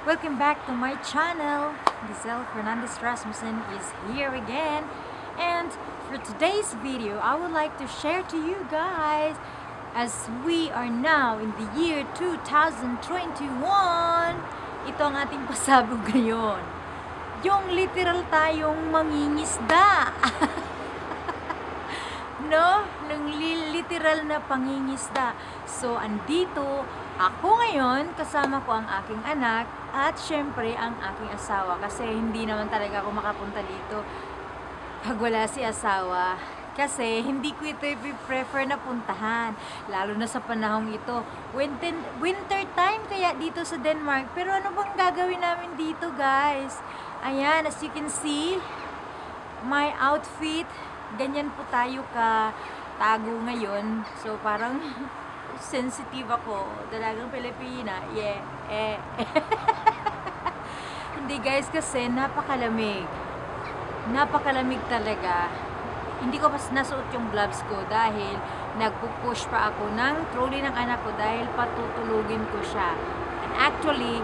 Welcome back to my channel. Giselle Fernandez Rasmussen is here again. And for today's video, I would like to share to you guys, as we are now in the year 2021, ito ang ating pasabog ngayon. Yung literal tayong mangingisda. No? Nung literal na pangingisda. So, andito ako ngayon, kasama ko ang aking anak at syempre ang aking asawa. Kasi hindi naman talaga ako makapunta dito pag wala si asawa. Kasi hindi ko ito i-prefer na puntahan. Lalo na sa panahong ito. Winter time kaya dito sa Denmark. Pero ano bang gagawin namin dito, guys? Ayan, as you can see, my outfit, ganyan po tayo ka-tago ngayon. So, parang sensitive ako. Dalagang Pilipina. Yeah. Hindi, guys, kasi napakalamig. Napakalamig talaga. Hindi ko pas nasuot yung gloves ko dahil nagpupush pa ako ng trolley ng anak ko dahil patutulugin ko siya. And actually,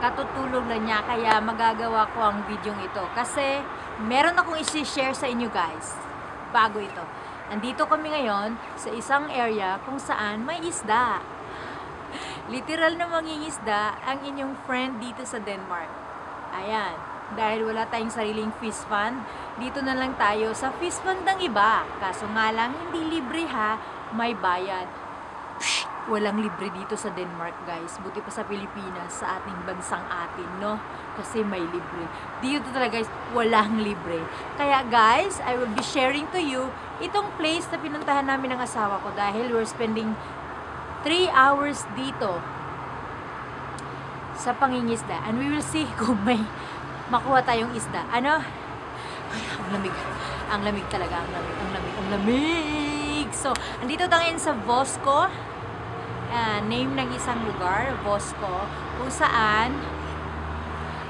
katutulog lang niya kaya magagawa ko ang video ito. Kasi meron akong isi-share sa inyo, guys. Bago ito. Nandito kami ngayon sa isang area kung saan may isda. Literal na mangingisda ang inyong friend dito sa Denmark. Ayan. Dahil wala tayong sariling fish fund, dito na lang tayo sa fish fund ng iba. Kaso nga lang, hindi libre ha, may bayad. Walang libre dito sa Denmark, guys. Buti pa sa Pilipinas, sa ating bansang atin, no? Kasi may libre. Dito talaga, guys, walang libre. Kaya, guys, I will be sharing to you itong place na pinuntahan namin ng asawa ko dahil we're spending 3 hours dito sa pangingisda. And we will see kung may makuha tayong isda. Ano? Ay, ang lamig. Ang lamig talaga. Ang lamig. So, andito tayo sa Vosko. Name ng isang lugar, Vosko, kung saan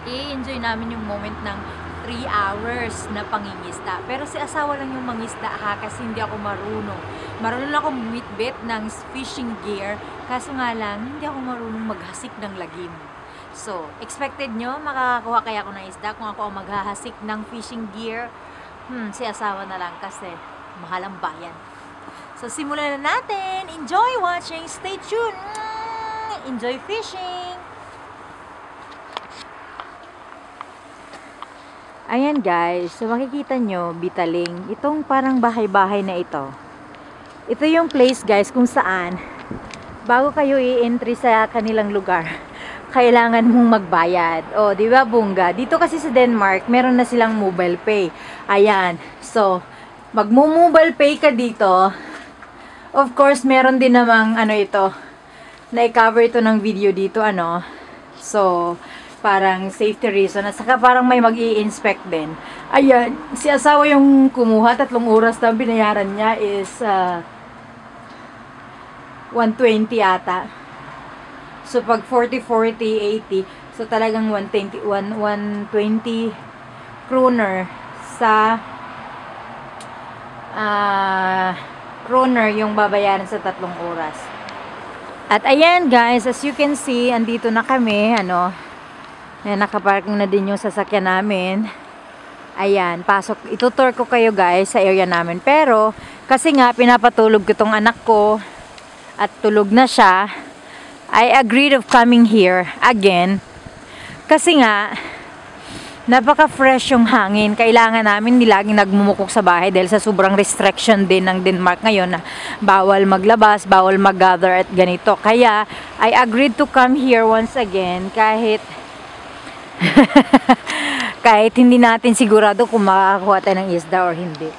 i-enjoy namin yung moment ng 3 hours na pangingisda. Pero si asawa lang yung mangisda ha, kasi hindi ako marunong. Marunong lang ako mitbit ng fishing gear, kaso nga lang, hindi ako marunong maghasik ng lagim. So, expected nyo, makakakuha kaya ako ng isda kung ako ang maghahasik ng fishing gear? Si asawa na lang kasi mahal ang bayan. So, simulan na natin. Enjoy watching. Stay tuned. Enjoy fishing. Ayan, guys. So, makikita nyo, Bitaling. Itong parang bahay-bahay na ito. Ito yung place, guys, kung saan bago kayo i-entry sa kanilang lugar, kailangan mong magbayad. O, di ba, bungga? Dito kasi sa Denmark, meron na silang mobile pay. Ayan. So, magmo-mobile pay ka dito. Of course, meron din namang ito, na-cover ito ng video dito, So, parang safety reason. At saka parang may mag-i-inspect din. Ayan, si asawa yung kumuha, 3 oras na binayaran niya is 120 ata. So, pag 40, 80, so talagang 120 kroner sa kroner yung babayaran sa 3 oras. At ayan, guys, as you can see, andito na kami, nakaparking na din yung sasakyan namin. Ayan, pasok. Itutour ko kayo, guys, sa area namin. Pero, kasi nga, pinapatulog ko tong anak ko at tulog na siya, I agreed of coming here again. Kasi nga, napaka-fresh yung hangin. Kailangan namin laging nagmumukok sa bahay dahil sa sobrang restriction din ng Denmark ngayon na bawal maglabas, bawal mag-gather at ganito. Kaya, I agreed to come here once again kahit kahit hindi natin sigurado kung makakakuha tayo ng isda or hindi.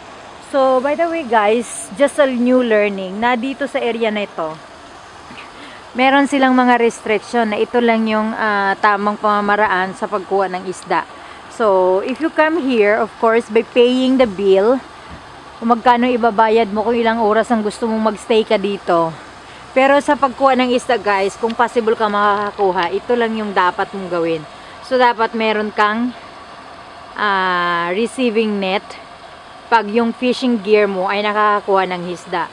So, by the way, guys, just a new learning na dito sa area na ito, meron silang mga restriction na ito lang yung tamang pamamaraan sa pagkuha ng isda. So, if you come here, of course, by paying the bill, kung magkano ibabayad mo, kung ilang oras ang gusto mong magstay ka dito. Pero sa pagkuha ng isda, guys, kung possible ka makakakuha, ito lang yung dapat mong gawin. So, dapat meron kang receiving net pag yung fishing gear mo ay nakakakuha ng isda.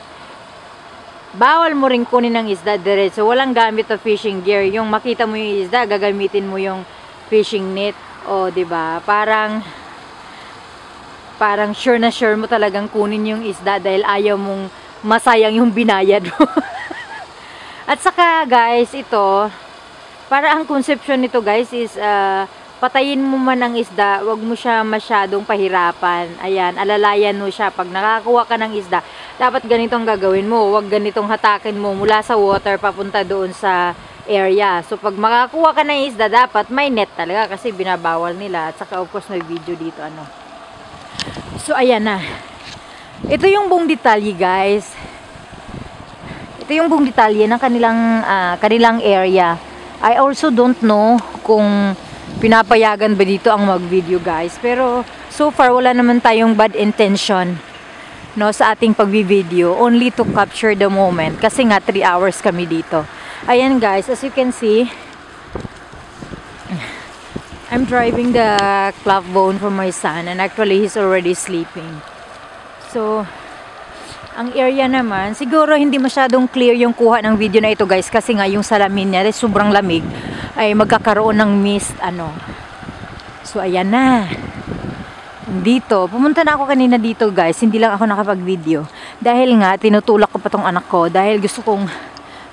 bawal mo rin kunin ng isda diretso. Walang gamit na fishing gear. Yung makita mo yung isda, gagamitin mo yung fishing net. O, diba? Parang sure na sure mo talagang kunin yung isda dahil ayaw mong masayang yung binayad mo. At saka guys, ito, para ang conception nito guys is, patayin mo man ang isda, wag mo siya masyadong pahirapan. Ayan, alalayan mo siya. Pag nakakuha ka ng isda, dapat ganitong gagawin mo. Wag ganitong hatakin mo mula sa water papunta doon sa area. So, pag makakuha ka ng isda, dapat may net talaga kasi binabawal nila. At saka, of course, may video dito, ano. So, ayan na. Ito yung buong detalye, guys. Ito yung buong detalye ng kanilang area. I also don't know kung pinapayagan ba dito ang mag-video, guys. Pero, so far, wala naman tayong bad intention, no, sa ating pag-video. Only to capture the moment. Kasi nga, 3 hours kami dito. Ayan, guys. As you can see, I'm driving the cloth bone for my son. And actually, he's already sleeping. So, ang area naman, siguro hindi masyadong clear yung kuha ng video na ito, guys, kasi nga yung salamin niya, sobrang lamig, ay magkakaroon ng mist, ano. So, ayan na. Dito, pumunta na ako kanina dito, guys, hindi lang ako nakapag-video. Dahil nga, tinutulak ko pa tong anak ko, dahil gusto kong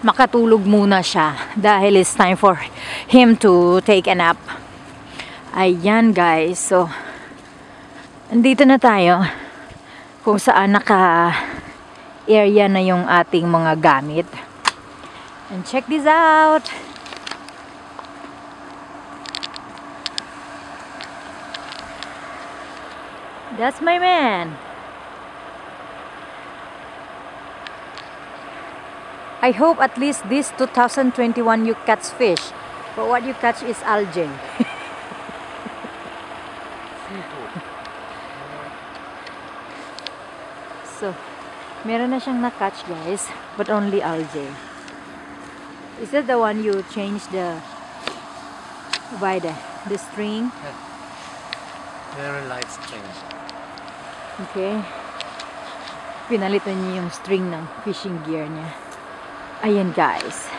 makatulog muna siya. Dahil it's time for him to take a nap. Ayan, guys. So, andito na tayo kung saan area na yung ating mga gamit. And check this out. That's my man. I hope at least this 2021 you catch fish. But what you catch is algae. So, meron na siyang na-catch, guys, but only algae. Is that the one you changed the string? Yeah. Very light string. Okay. Pinalitan niya yung string ng fishing gear niya. Ayan, guys.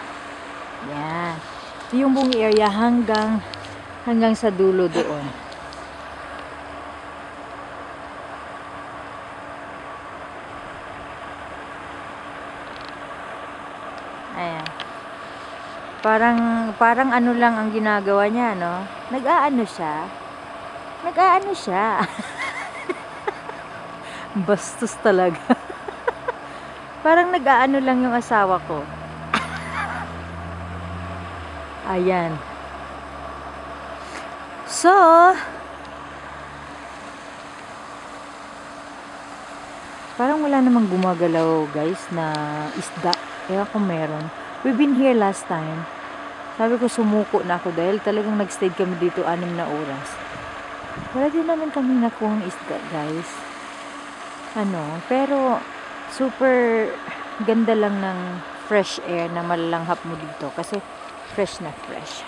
Yan. Ito yung buong area hanggang sa dulo doon. Ayan. Parang ano lang ang ginagawa niya, no? Nag-aano siya. Bastos talaga. Parang nag-aano lang yung asawa ko. Ayan. So, parang wala namang gumagalaw, guys, na isda. Kaya kung meron. We've been here last time. Sabi ko sumuko na ako dahil talagang nag-stay kami dito 6 na oras. Wala din naman kami nakuhang isda, guys. Pero super ganda lang ng fresh air na malalanghap mo dito kasi fresh na fresh.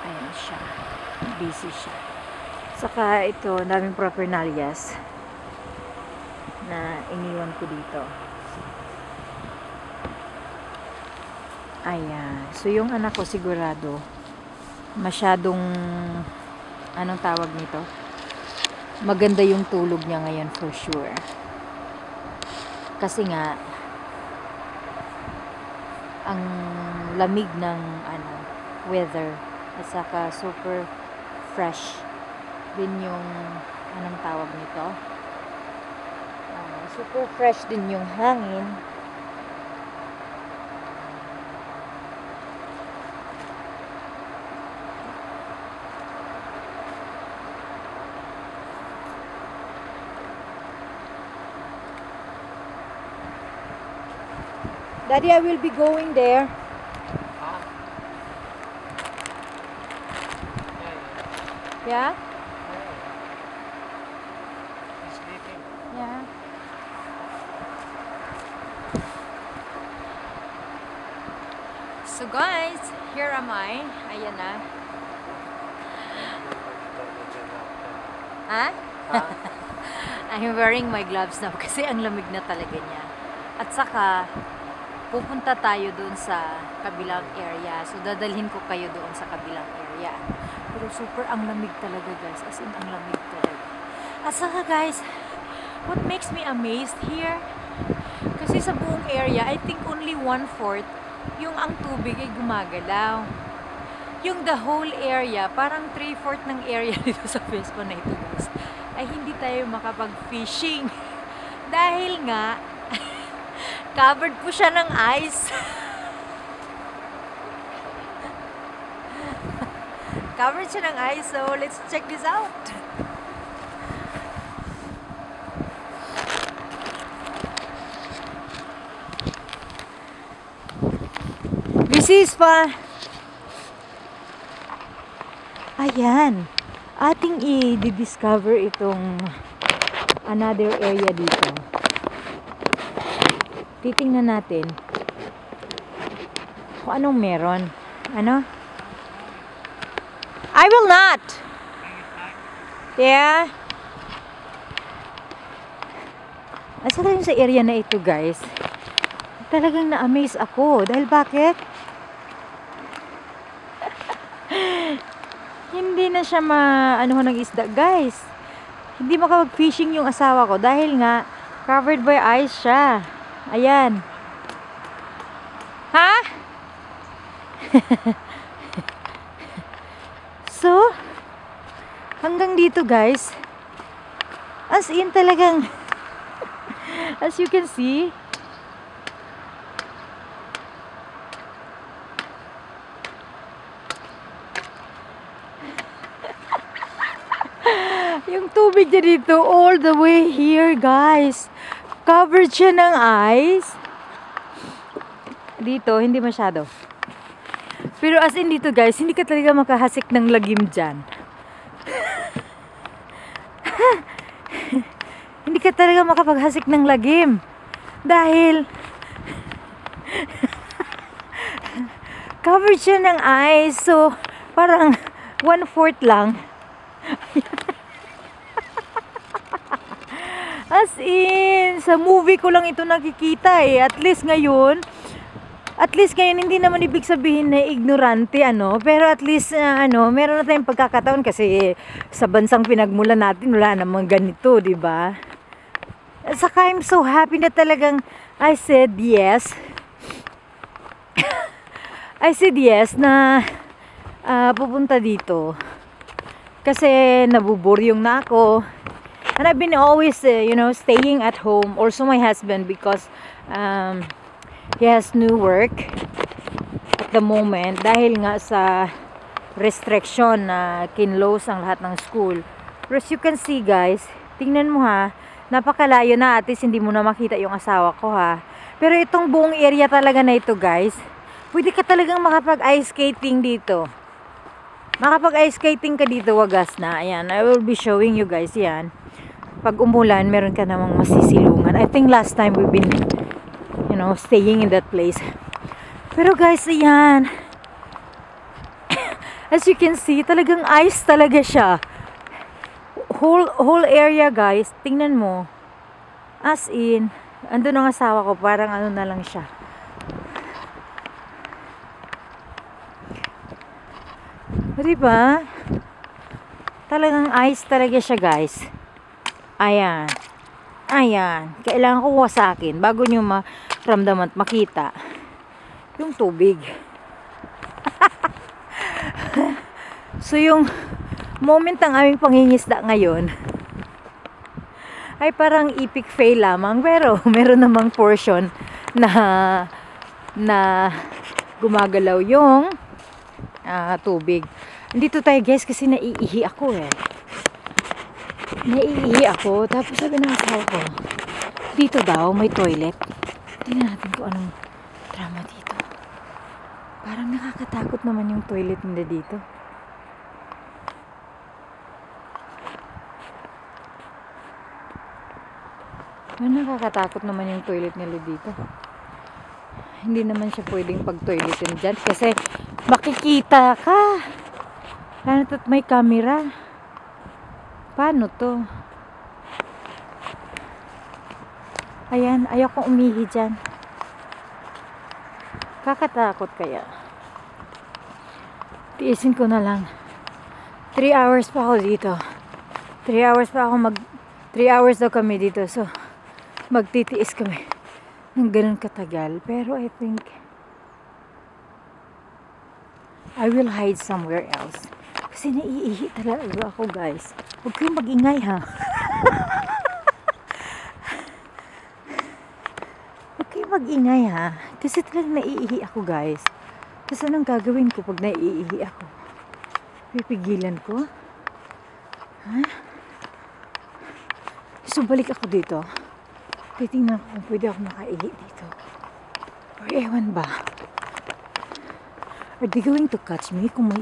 Ayan siya. Busy siya. Saka ito, daming propernalias na iniwan ko dito. Ayan. So, yung anak ko sigurado masyadong anong tawag nito? Maganda yung tulog niya ngayon for sure. Kasi nga ang lamig ng weather at saka super fresh din yung anong tawag nito? Super fresh din yung hangin. Daddy, I will be going there. Yeah? He's sleeping. Yeah. So guys, here am I. Ayan na. Ha? I'm wearing my gloves now kasi ang lamig na talaga niya. At saka, pupunta tayo doon sa kabilang area. So, dadalhin ko kayo doon sa kabilang area. Pero super ang lamig talaga guys. As in, ang lamig talaga. At saka guys, what makes me amazed here, kasi sa buong area, I think only 1/4 yung ang tubig ay gumagalaw. Yung the whole area, parang 3/4 ng area dito sa Vespa na ito guys, ay hindi tayo makapag-fishing. Dahil nga, covered po siya ng ice. Covered siya ng ice, so let's check this out. This is pa. Ayan. Ating i-discover itong another area dito. Titingnan natin kung anong meron. Ano? I will not. Yeah. Asa tayo sa area na ito, guys? Talagang na-amaze ako. Dahil bakit? Hindi na siya ano ng isda, guys. Hindi makapag-fishing yung asawa ko dahil nga covered by ice siya. Ayan. Ha? So, hanggang dito guys. As in talagang as you can see, yung tubig niya dito all the way here guys. Covered siya ng ice. Dito, hindi masyado. Pero as in dito guys, hindi ka talaga makahasik ng lagim dyan. Hindi ka talaga makapaghasik ng lagim. Dahil covered siya ng ice. So, parang 1/4 lang. As in, sa movie ko lang ito nakikita eh. At least ngayon, hindi naman ibig sabihin na ignorante, ano. Pero at least, meron na tayong pagkakataon kasi sa bansang pinagmulan natin, wala namang ganito, di ba? At saka I'm so happy na talagang I said yes. I said yes na pupunta dito. Kasi nabuburyong na ako. And I've been always, staying at home. Also my husband because he has new work at the moment. Dahil nga sa restriction na kinlose ang lahat ng school. But as you can see guys, tingnan mo ha, napakalayo na at least hindi mo na makita yung asawa ko ha. Pero itong buong area talaga na ito guys, pwede ka talagang makapag-ice skating dito. Makapag-ice skating ka dito, wagas na. Ayan, I will be showing you guys yan. Pag umulan, meron ka namang masisilungan. I think last time we've been, staying in that place. Pero guys, ayan. As you can see, talagang ice talaga siya. Whole area guys, tingnan mo. As in, andun ang asawa ko, parang ano na lang siya. Diba? Talagang ice talaga siya guys. Ayan. Ayan. Kailangan ko wasakin bago nyo maramdaman at makita yung tubig. So yung moment ng aming pangingisda ngayon ay parang epic fail lamang, pero meron namang portion na gumagalaw yung tubig. Dito tayo guys kasi naiihi ako eh. Naiihi ako. Tapos sabi ng asawa ko, dito daw may toilet. Tingnan natin kung anong drama dito. Parang nakakatakot naman yung toilet nila dito. Nakakatakot naman yung toilet nila dito. Hindi naman siya pwedeng pag-toiletin dyan kasi makikita ka. Lalo at may camera. Paano to? Ayan, ayoko umihi dyan. Kakatakot kaya. Tiisin ko na lang. 3 hours pa ako dito. 3 hours pa ako 3 hours daw kami dito. So, magtitiis kami ng ganun katagal. Pero I think I will hide somewhere else. Kasi naiihi talaga ako, guys. Huwag kayong mag-ingay, ha? Huwag kayong mag-ingay, ha? Kasi talagang naiihi ako, guys. Kasi anong gagawin ko pag naiihi ako? Pipigilan ko? Ha? So, balik ako dito. Titingnan ko kung pwede ako makaihi dito. Or ewan ba? Are they going to catch me kung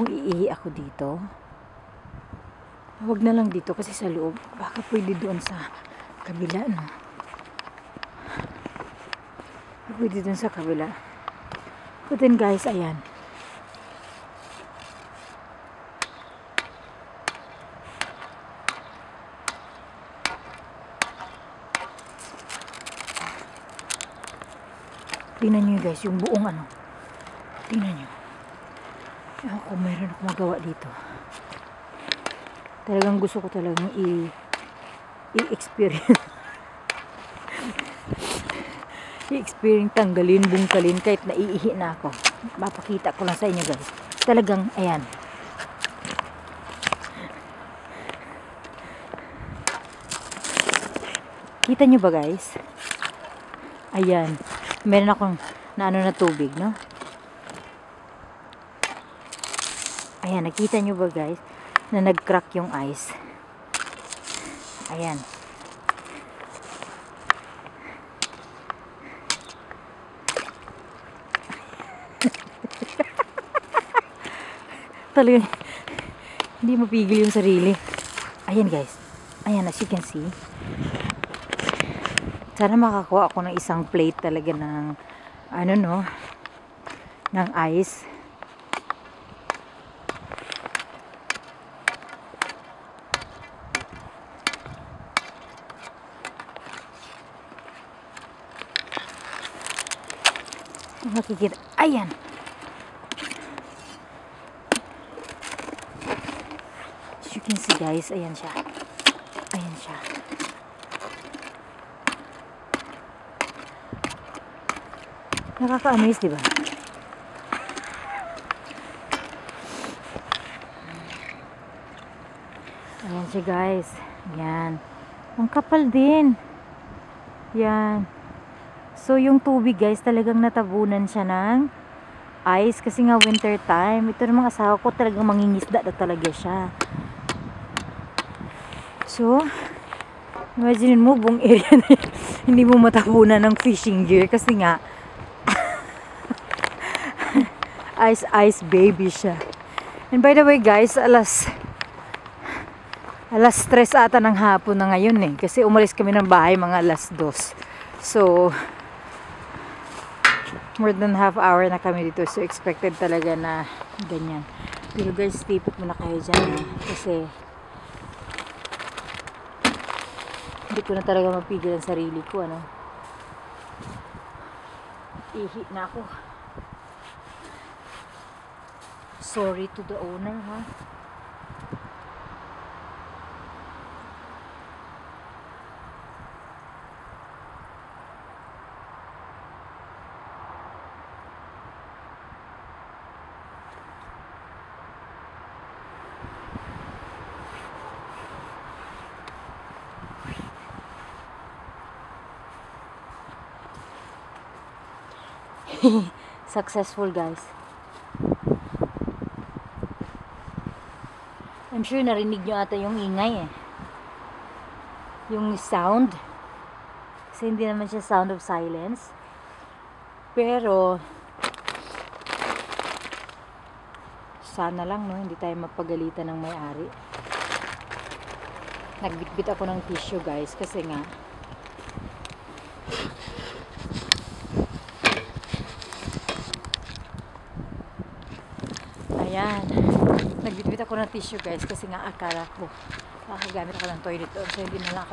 iihi ako dito? Huwag na lang dito kasi sa loob. Baka pwede doon sa kabila, no? Pwede doon sa kabila. But then guys, ayan. Tingnan nyo guys, yung buong ano. Tingnan nyo. Ewan ko, meron akong magawa dito. Talagang gusto ko talagang i-experience. I-experience, tanggalin, bungkalin, kahit naiihi na ako. Mapakita ko lang sa inyo guys. Talagang, ayan. Kita nyo ba guys? Ayan. Meron akong na tubig, no? Ayan, nakita nyo ba guys? Na nag-crack yung ice. Ayan. Talaga, hindi mapigil yung sarili. Ayan guys. Ayan, as you can see. Sana makakuha ako ng isang plate talaga ng ano no, ng ice. Makikita. Ayan. As you can see guys, ayan siya. Ayan siya. Nakaka-amaze, diba? Ayan siya guys. Ayan. Ang kapal din. Yan. So, yung tubig guys, talagang natabunan siya ng ice kasi nga winter time. Ito ng mga asawa ko, talagang mangingisda na talaga siya. So, imagine mo, buong area na yun, hindi mo matabunan ng fishing gear kasi nga ice baby siya. And by the way guys, alas 3 ata ng hapon na ngayon eh. Kasi umalis kami ng bahay mga alas 2. So, more than half hour na kami dito. So, expected talaga na ganyan. Pero guys, tipot muna kayo dyan eh. Kasi, hindi ko na talaga mapigil ang sarili ko, ano. Ihi na ako. Sorry to the owner, ha. Successful guys. I'm sure narinig nyo ata yung ingay eh. Yung sound. Kasi hindi naman siya sound of silence. Pero sana lang no, hindi tayo mapagalitan ng may-ari. Nagbitbit ako ng tissue guys kasi nga ayan, nagbitbit ako ng tissue guys kasi nga akala ko makagamit ako ng toilet doon so hindi na lang ako